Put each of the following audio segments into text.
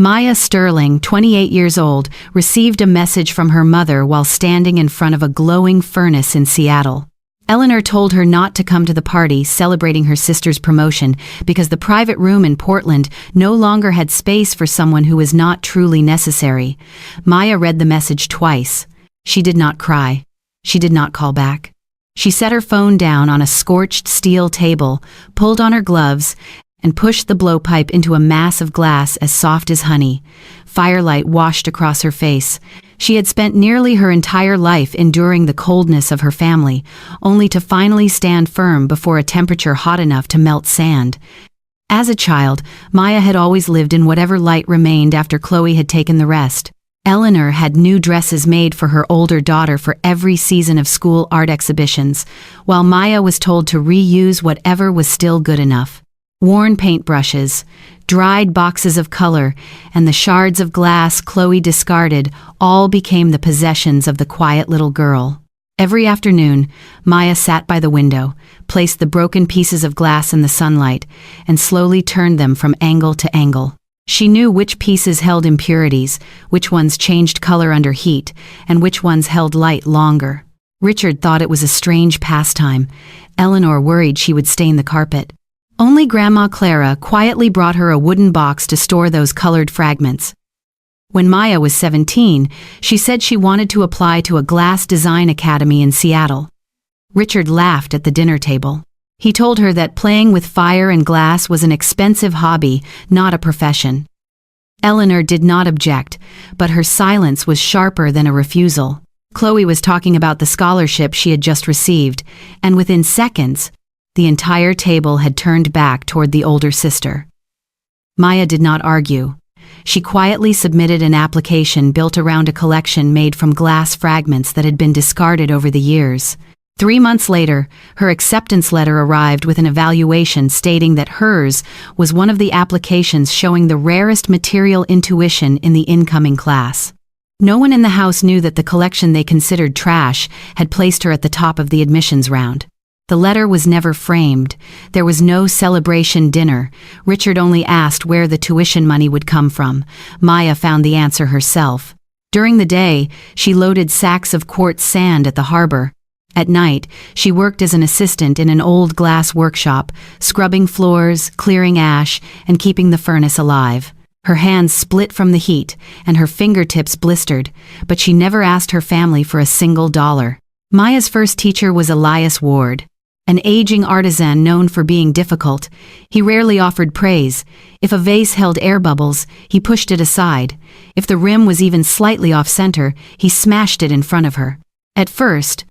Maya Sterling, 28 years old, received a message from her mother while standing in front of a glowing furnace in Seattle. Eleanor told her not to come to the party celebrating her sister's promotion because the private room in Portland no longer had space for someone who was not truly necessary. Maya read the message twice. She did not cry. She did not call back. She set her phone down on a scorched steel table, pulled on her gloves, and pushed the blowpipe into a mass of glass as soft as honey. Firelight washed across her face. She had spent nearly her entire life enduring the coldness of her family, only to finally stand firm before a temperature hot enough to melt sand. As a child, Maya had always lived in whatever light remained after Chloe had taken the rest. Eleanor had new dresses made for her older daughter for every season of school art exhibitions, while Maya was told to reuse whatever was still good enough. Worn paintbrushes, dried boxes of color, and the shards of glass Chloe discarded all became the possessions of the quiet little girl. Every afternoon, Maya sat by the window, placed the broken pieces of glass in the sunlight, and slowly turned them from angle to angle. She knew which pieces held impurities, which ones changed color under heat, and which ones held light longer. Richard thought it was a strange pastime. Eleanor worried she would stain the carpet. Only Grandma Clara quietly brought her a wooden box to store those colored fragments. When Maya was 17, she said she wanted to apply to a glass design academy in Seattle. Richard laughed at the dinner table. He told her that playing with fire and glass was an expensive hobby, not a profession. Eleanor did not object, but her silence was sharper than a refusal. Chloe was talking about the scholarship she had just received, and within seconds, the entire table had turned back toward the older sister. Maya did not argue. She quietly submitted an application built around a collection made from glass fragments that had been discarded over the years. 3 months later, her acceptance letter arrived with an evaluation stating that hers was one of the applications showing the rarest material intuition in the incoming class. No one in the house knew that the collection they considered trash had placed her at the top of the admissions round. The letter was never framed. There was no celebration dinner. Richard only asked where the tuition money would come from. Maya found the answer herself. During the day, she loaded sacks of quartz sand at the harbor. At night, she worked as an assistant in an old glass workshop, scrubbing floors, clearing ash, and keeping the furnace alive. Her hands split from the heat, and her fingertips blistered, but she never asked her family for a single dollar. Maya's first teacher was Elias Ward, an aging artisan known for being difficult. He rarely offered praise. If a vase held air bubbles, he pushed it aside. If the rim was even slightly off-center, he smashed it in front of her. At first,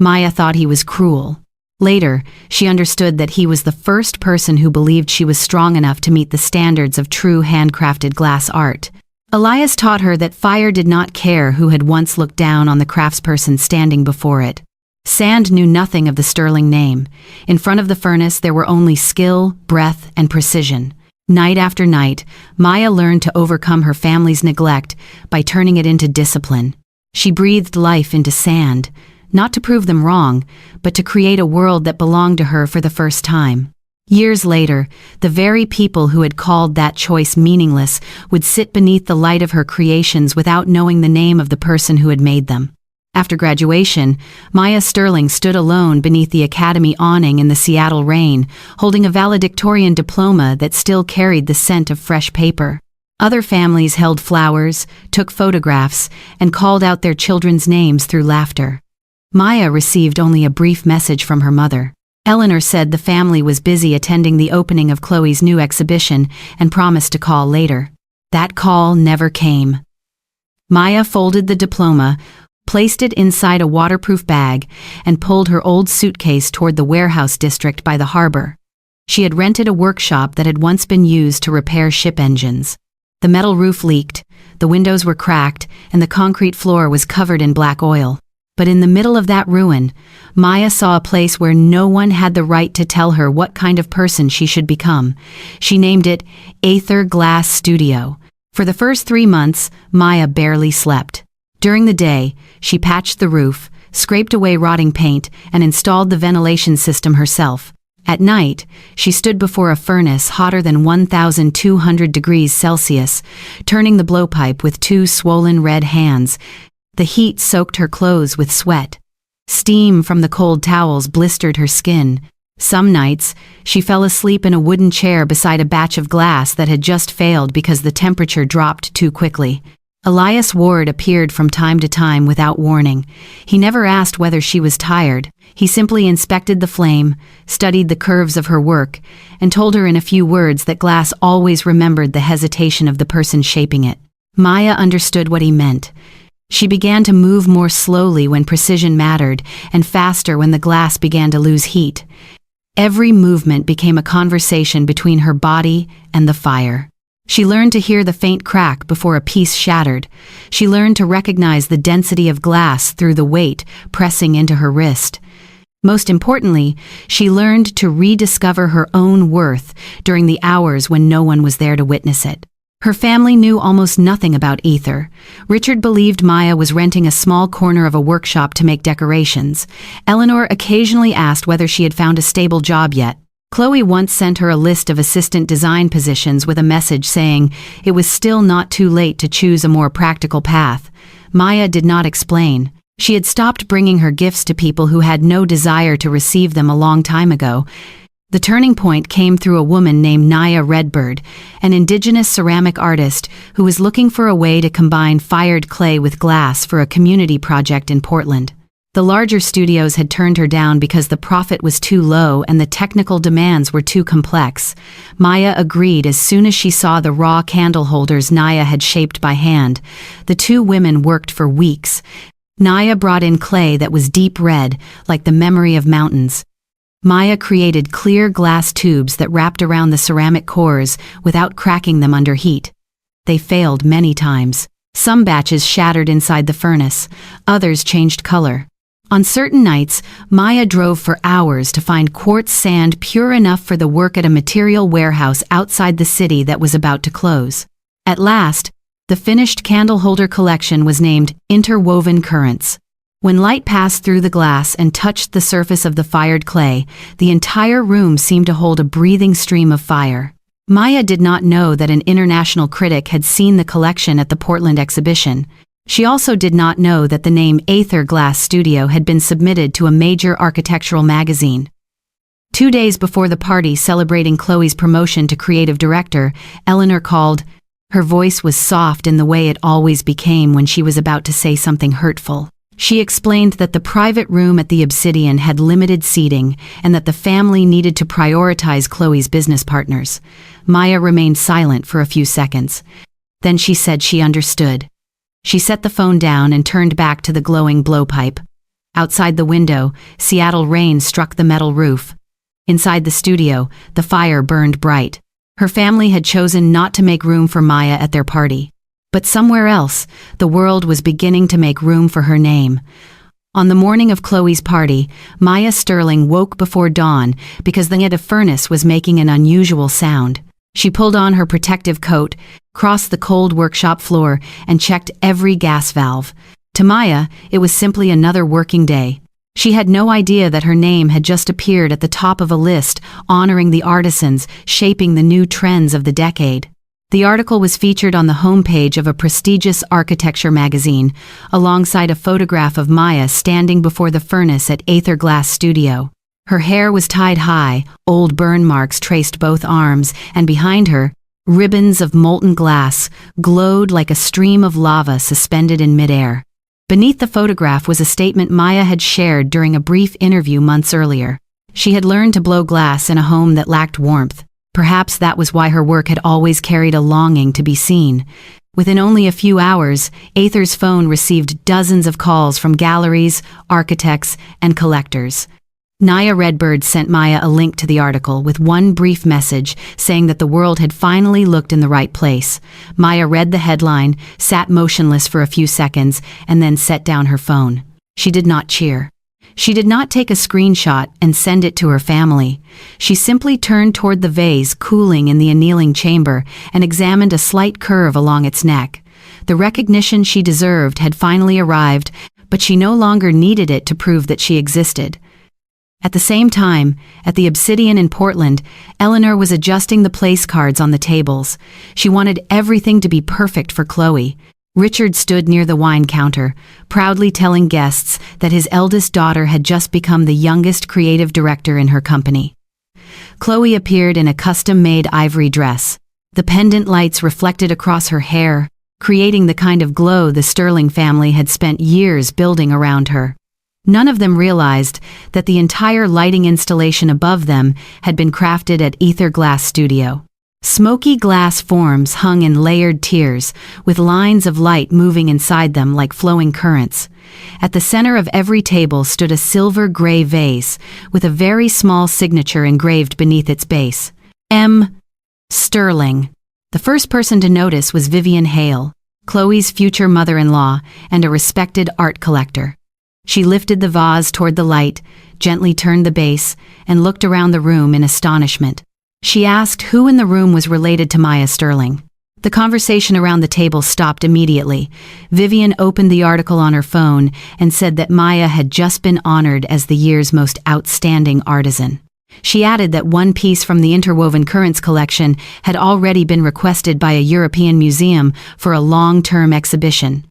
Maya thought he was cruel. Later, she understood that he was the first person who believed she was strong enough to meet the standards of true handcrafted glass art. Elias taught her that fire did not care who had once looked down on the craftsperson standing before it. Sand knew nothing of the sterling name. In front of the furnace there were only skill, breath, and precision. Night after night, Maya learned to overcome her family's neglect by turning it into discipline. She breathed life into sand, not to prove them wrong, but to create a world that belonged to her for the first time. Years later, the very people who had called that choice meaningless would sit beneath the light of her creations without knowing the name of the person who had made them. After graduation, Maya Sterling stood alone beneath the academy awning in the Seattle rain, holding a valedictorian diploma that still carried the scent of fresh paper. Other families held flowers, took photographs, and called out their children's names through laughter. Maya received only a brief message from her mother. Eleanor said the family was busy attending the opening of Chloe's new exhibition and promised to call later. That call never came. Maya folded the diploma, placed it inside a waterproof bag, and pulled her old suitcase toward the warehouse district by the harbor. She had rented a workshop that had once been used to repair ship engines. The metal roof leaked, the windows were cracked, and the concrete floor was covered in black oil. But in the middle of that ruin, Maya saw a place where no one had the right to tell her what kind of person she should become. She named it Aether Glass Studio. For the first 3 months, Maya barely slept. During the day, she patched the roof, scraped away rotting paint, and installed the ventilation system herself. At night, she stood before a furnace hotter than 1,200 degrees Celsius, turning the blowpipe with two swollen red hands. The heat soaked her clothes with sweat. Steam from the cold towels blistered her skin. Some nights, she fell asleep in a wooden chair beside a batch of glass that had just failed because the temperature dropped too quickly. Elias Ward appeared from time to time without warning. He never asked whether she was tired. He simply inspected the flame, studied the curves of her work, and told her in a few words that glass always remembered the hesitation of the person shaping it. Maya understood what he meant. She began to move more slowly when precision mattered, and faster when the glass began to lose heat. Every movement became a conversation between her body and the fire. She learned to hear the faint crack before a piece shattered. She learned to recognize the density of glass through the weight pressing into her wrist. Most importantly, she learned to rediscover her own worth during the hours when no one was there to witness it. Her family knew almost nothing about Aether. Richard believed Maya was renting a small corner of a workshop to make decorations. Eleanor occasionally asked whether she had found a stable job yet. Chloe once sent her a list of assistant design positions with a message saying it was still not too late to choose a more practical path. Maya did not explain. She had stopped bringing her gifts to people who had no desire to receive them a long time ago. The turning point came through a woman named Naya Redbird, an indigenous ceramic artist who was looking for a way to combine fired clay with glass for a community project in Portland. The larger studios had turned her down because the profit was too low and the technical demands were too complex. Maya agreed as soon as she saw the raw candle holders Naya had shaped by hand. The two women worked for weeks. Naya brought in clay that was deep red, like the memory of mountains. Maya created clear glass tubes that wrapped around the ceramic cores without cracking them under heat. They failed many times. Some batches shattered inside the furnace, others changed color. On certain nights, Maya drove for hours to find quartz sand pure enough for the work at a material warehouse outside the city that was about to close. At last, the finished candle holder collection was named Interwoven Currents. When light passed through the glass and touched the surface of the fired clay, the entire room seemed to hold a breathing stream of fire. Maya did not know that an international critic had seen the collection at the Portland exhibition. She also did not know that the name Aether Glass Studio had been submitted to a major architectural magazine. 2 days before the party celebrating Chloe's promotion to creative director, Eleanor called. Her voice was soft in the way it always became when she was about to say something hurtful. She explained that the private room at the Obsidian had limited seating and that the family needed to prioritize Chloe's business partners. Maya remained silent for a few seconds. Then she said she understood. She set the phone down and turned back to the glowing blowpipe. Outside the window, Seattle rain struck the metal roof. Inside the studio, the fire burned bright. Her family had chosen not to make room for Maya at their party. But somewhere else, the world was beginning to make room for her name. On the morning of Chloe's party, Maya Sterling woke before dawn because the furnace was making an unusual sound. She pulled on her protective coat, crossed the cold workshop floor, and checked every gas valve. To Maya, it was simply another working day. She had no idea that her name had just appeared at the top of a list honoring the artisans shaping the new trends of the decade. The article was featured on the homepage of a prestigious architecture magazine, alongside a photograph of Maya standing before the furnace at Aether Glass Studio. Her hair was tied high, old burn marks traced both arms, and behind her, ribbons of molten glass glowed like a stream of lava suspended in midair. Beneath the photograph was a statement Maya had shared during a brief interview months earlier. She had learned to blow glass in a home that lacked warmth. Perhaps that was why her work had always carried a longing to be seen. Within only a few hours, Aether's phone received dozens of calls from galleries, architects, and collectors. Naya Redbird sent Maya a link to the article with one brief message saying that the world had finally looked in the right place. Maya read the headline, sat motionless for a few seconds, and then set down her phone. She did not cheer. She did not take a screenshot and send it to her family. She simply turned toward the vase cooling in the annealing chamber and examined a slight curve along its neck. The recognition she deserved had finally arrived, but she no longer needed it to prove that she existed. At the same time, at the Obsidian in Portland, Eleanor was adjusting the place cards on the tables. She wanted everything to be perfect for Chloe. Richard stood near the wine counter, proudly telling guests that his eldest daughter had just become the youngest creative director in her company. Chloe appeared in a custom-made ivory dress. The pendant lights reflected across her hair, creating the kind of glow the Sterling family had spent years building around her. None of them realized that the entire lighting installation above them had been crafted at Aether Glass Studio. Smoky glass forms hung in layered tiers, with lines of light moving inside them like flowing currents. At the center of every table stood a silver-gray vase, with a very small signature engraved beneath its base. M. Sterling. The first person to notice was Vivian Hale, Chloe's future mother-in-law and a respected art collector. She lifted the vase toward the light, gently turned the base, and looked around the room in astonishment. She asked who in the room was related to Maya Sterling. The conversation around the table stopped immediately. Vivian opened the article on her phone and said that Maya had just been honored as the year's most outstanding artisan. She added that one piece from the Interwoven Currents collection had already been requested by a European museum for a long-term exhibition.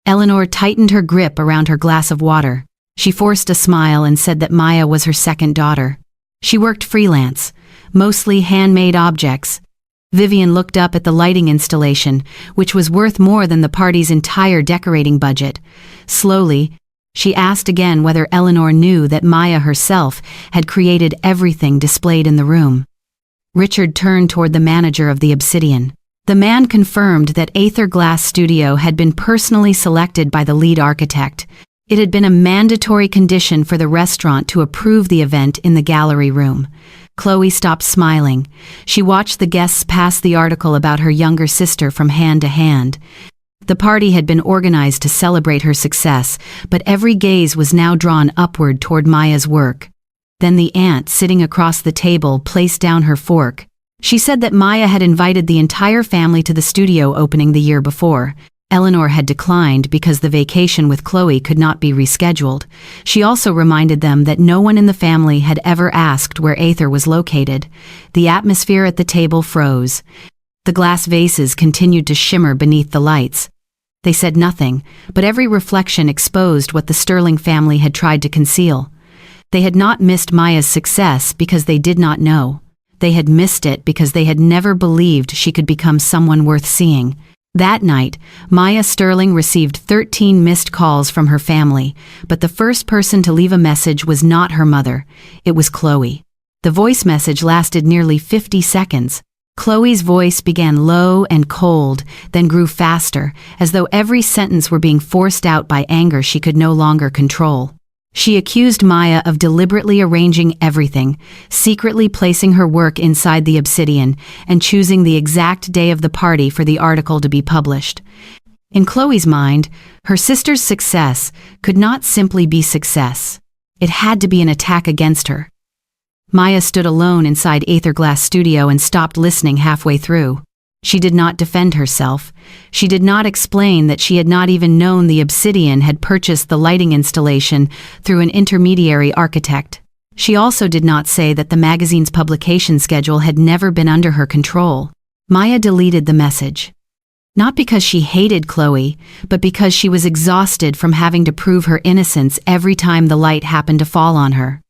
Eleanor tightened her grip around her glass of water. She forced a smile and said that Maya was her second daughter. She worked freelance, mostly handmade objects. Vivian looked up at the lighting installation, which was worth more than the party's entire decorating budget. Slowly, she asked again whether Eleanor knew that Maya herself had created everything displayed in the room. Richard turned toward the manager of the Obsidian. The man confirmed that Aether Glass Studio had been personally selected by the lead architect. It had been a mandatory condition for the restaurant to approve the event in the gallery room. Chloe stopped smiling. She watched the guests pass the article about her younger sister from hand to hand. The party had been organized to celebrate her success, but every gaze was now drawn upward toward Maya's work. Then the aunt sitting across the table placed down her fork. She said that Maya had invited the entire family to the studio opening the year before. Eleanor had declined because the vacation with Chloe could not be rescheduled. She also reminded them that no one in the family had ever asked where Aether was located. The atmosphere at the table froze. The glass vases continued to shimmer beneath the lights. They said nothing, but every reflection exposed what the Sterling family had tried to conceal. They had not missed Maya's success because they did not know. They had missed it because they had never believed she could become someone worth seeing. That night, Maya Sterling received 13 missed calls from her family, but the first person to leave a message was not her mother. It was Chloe. The voice message lasted nearly 50 seconds. Chloe's voice began low and cold, then grew faster, as though every sentence were being forced out by anger she could no longer control. She accused Maya of deliberately arranging everything, secretly placing her work inside the Obsidian, and choosing the exact day of the party for the article to be published. In Chloe's mind, her sister's success could not simply be success. It had to be an attack against her. Maya stood alone inside Aether Glass Studio and stopped listening halfway through. She did not defend herself. She did not explain that she had not even known the Obsidian had purchased the lighting installation through an intermediary architect. She also did not say that the magazine's publication schedule had never been under her control. Maya deleted the message. Not because she hated Chloe, but because she was exhausted from having to prove her innocence every time the light happened to fall on her.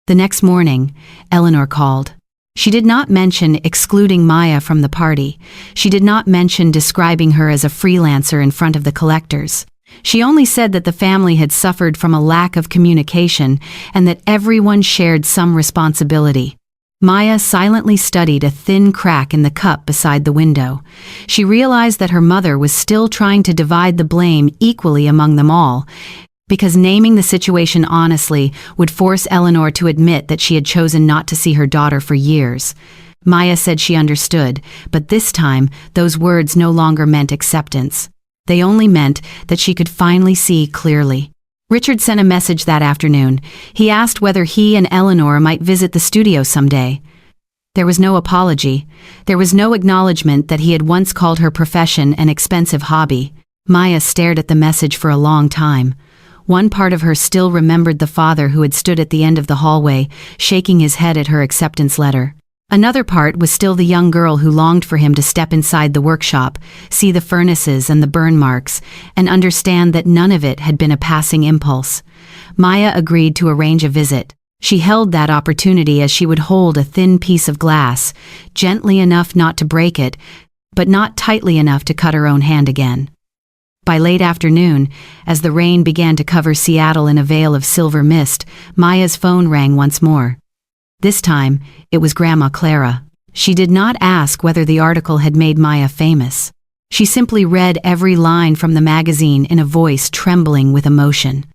The next morning, Eleanor called. She did not mention excluding Maya from the party. She did not mention describing her as a freelancer in front of the collectors. She only said that the family had suffered from a lack of communication and that everyone shared some responsibility. Maya silently studied a thin crack in the cup beside the window. She realized that her mother was still trying to divide the blame equally among them all, because naming the situation honestly would force Eleanor to admit that she had chosen not to see her daughter for years. Maya said she understood, but this time those words no longer meant acceptance. They only meant that she could finally see clearly. Richard sent a message that afternoon. He asked whether he and Eleanor might visit the studio someday. There was no apology. There was no acknowledgement that he had once called her profession an expensive hobby. Maya stared at the message for a long time. One part of her still remembered the father who had stood at the end of the hallway, shaking his head at her acceptance letter. Another part was still the young girl who longed for him to step inside the workshop, see the furnaces and the burn marks, and understand that none of it had been a passing impulse. Maya agreed to arrange a visit. She held that opportunity as she would hold a thin piece of glass, gently enough not to break it, but not tightly enough to cut her own hand again. By late afternoon, as the rain began to cover Seattle in a veil of silver mist, Maya's phone rang once more. This time, it was Grandma Clara. She did not ask whether the article had made Maya famous. She simply read every line from the magazine in a voice trembling with emotion.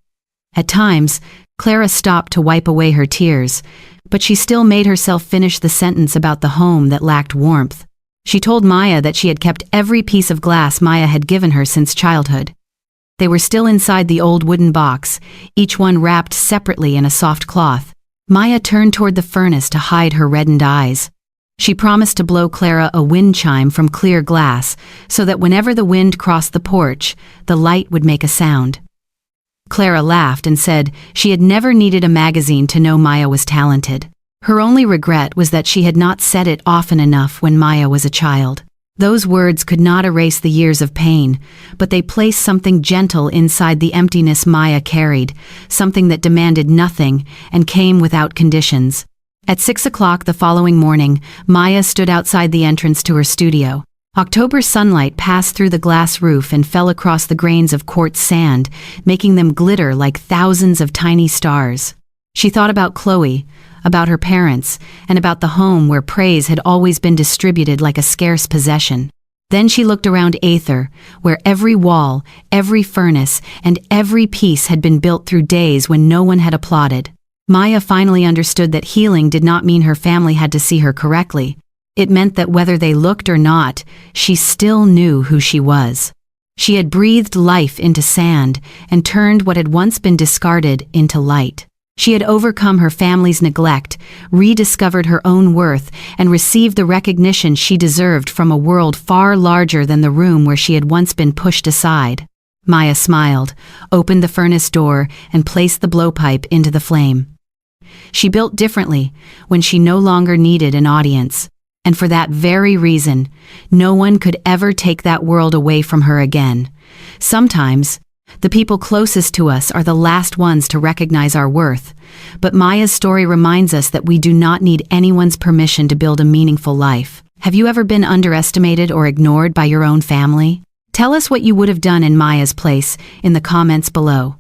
At times, Clara stopped to wipe away her tears, but she still made herself finish the sentence about the home that lacked warmth. She told Maya that she had kept every piece of glass Maya had given her since childhood. They were still inside the old wooden box, each one wrapped separately in a soft cloth. Maya turned toward the furnace to hide her reddened eyes. She promised to blow Clara a wind chime from clear glass so that whenever the wind crossed the porch, the light would make a sound. Clara laughed and said she had never needed a magazine to know Maya was talented. Her only regret was that she had not said it often enough when Maya was a child. Those words could not erase the years of pain, but they placed something gentle inside the emptiness Maya carried, something that demanded nothing and came without conditions. At 6 o'clock the following morning, Maya stood outside the entrance to her studio. October sunlight passed through the glass roof and fell across the grains of quartz sand, making them glitter like thousands of tiny stars. She thought about Chloe, about her parents, and about the home where praise had always been distributed like a scarce possession. Then she looked around Aether, where every wall, every furnace, and every piece had been built through days when no one had applauded. Maya finally understood that healing did not mean her family had to see her correctly. It meant that whether they looked or not, she still knew who she was. She had breathed life into sand and turned what had once been discarded into light. She had overcome her family's neglect, rediscovered her own worth, and received the recognition she deserved from a world far larger than the room where she had once been pushed aside. Maya smiled, opened the furnace door, and placed the blowpipe into the flame. She built differently when she no longer needed an audience, and for that very reason, no one could ever take that world away from her again. Sometimes, the people closest to us are the last ones to recognize our worth, but Maya's story reminds us that we do not need anyone's permission to build a meaningful life. Have you ever been underestimated or ignored by your own family? Tell us what you would have done in Maya's place in the comments below.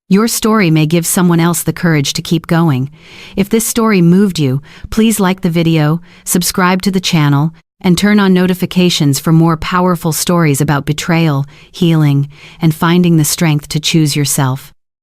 Your story may give someone else the courage to keep going. If this story moved you, please like the video, subscribe to the channel, and turn on notifications for more powerful stories about betrayal, healing, and finding the strength to choose yourself.